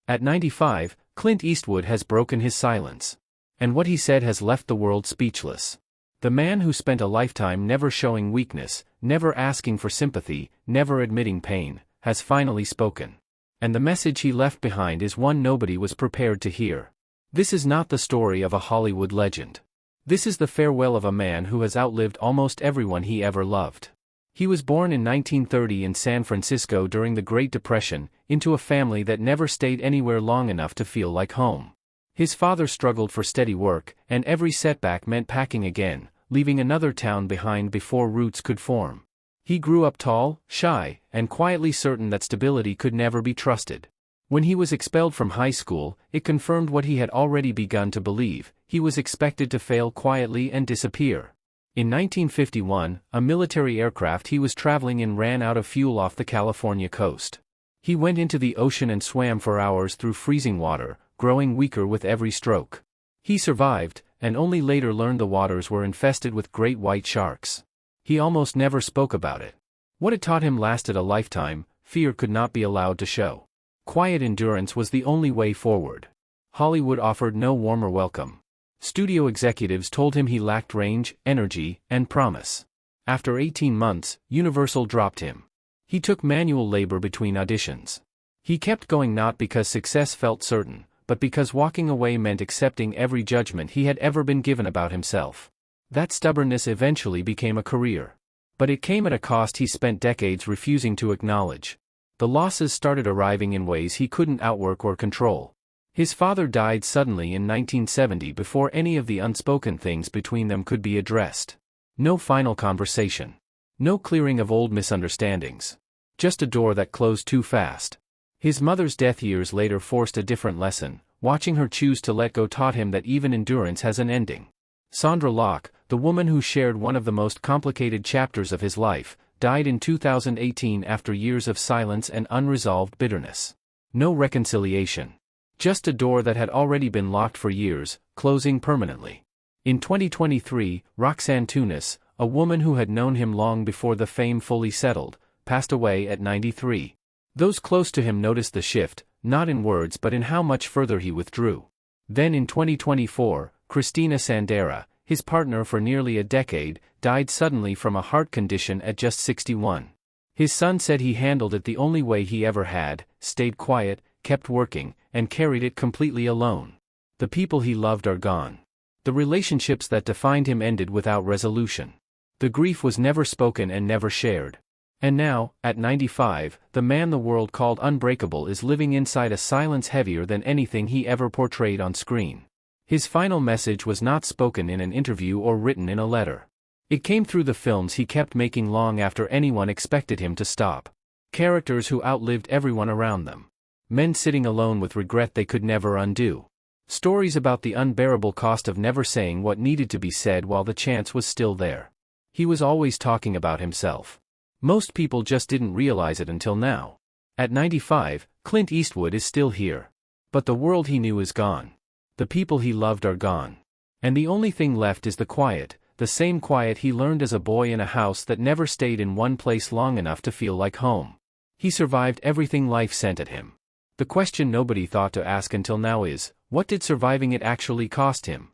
At 95, Clint Eastwood has broken his silence. And what he said has left the world speechless. The man who spent a lifetime never showing weakness, never asking for sympathy, never admitting pain, has finally spoken. And the message he left behind is one nobody was prepared to hear. This is not the story of a Hollywood legend. This is the farewell of a man who has outlived almost everyone he ever loved. He was born in 1930 in San Francisco during the Great Depression, into a family that never stayed anywhere long enough to feel like home. His father struggled for steady work, and every setback meant packing again, leaving another town behind before roots could form. He grew up tall, shy, and quietly certain that stability could never be trusted. When he was expelled from high school, it confirmed what he had already begun to believe: he was expected to fail quietly and disappear. In 1951, a military aircraft he was traveling in ran out of fuel off the California coast. He went into the ocean and swam for hours through freezing water, growing weaker with every stroke. He survived, and only later learned the waters were infested with great white sharks. He almost never spoke about it. What it taught him lasted a lifetime. Fear could not be allowed to show. Quiet endurance was the only way forward. Hollywood offered no warmer welcome. Studio executives told him he lacked range, energy, and promise. After 18 months, Universal dropped him. He took manual labor between auditions. He kept going not because success felt certain, but because walking away meant accepting every judgment he had ever been given about himself. That stubbornness eventually became a career. But it came at a cost he spent decades refusing to acknowledge. The losses started arriving in ways he couldn't outwork or control. His father died suddenly in 1970 before any of the unspoken things between them could be addressed. No final conversation. No clearing of old misunderstandings. Just a door that closed too fast. His mother's death years later forced a different lesson. Watching her choose to let go taught him that even endurance has an ending. Sandra Locke, the woman who shared one of the most complicated chapters of his life, died in 2018 after years of silence and unresolved bitterness. No reconciliation. Just a door that had already been locked for years, closing permanently. In 2023, Roxanne Tunis, a woman who had known him long before the fame fully settled, passed away at 93. Those close to him noticed the shift, not in words but in how much further he withdrew. Then in 2024, Christina Sandera, his partner for nearly a decade, died suddenly from a heart condition at just 61. His son said he handled it the only way he ever had: stayed quiet, kept working, and carried it completely alone. The people he loved are gone. The relationships that defined him ended without resolution. The grief was never spoken and never shared. And now, at 95, the man the world called unbreakable is living inside a silence heavier than anything he ever portrayed on screen. His final message was not spoken in an interview or written in a letter. It came through the films he kept making long after anyone expected him to stop. Characters who outlived everyone around them. Men sitting alone with regret they could never undo. Stories about the unbearable cost of never saying what needed to be said while the chance was still there. He was always talking about himself. Most people just didn't realize it until now. At 95, Clint Eastwood is still here. But the world he knew is gone. The people he loved are gone. And the only thing left is the quiet, the same quiet he learned as a boy in a house that never stayed in one place long enough to feel like home. He survived everything life sent at him. The question nobody thought to ask until now is, what did surviving it actually cost him?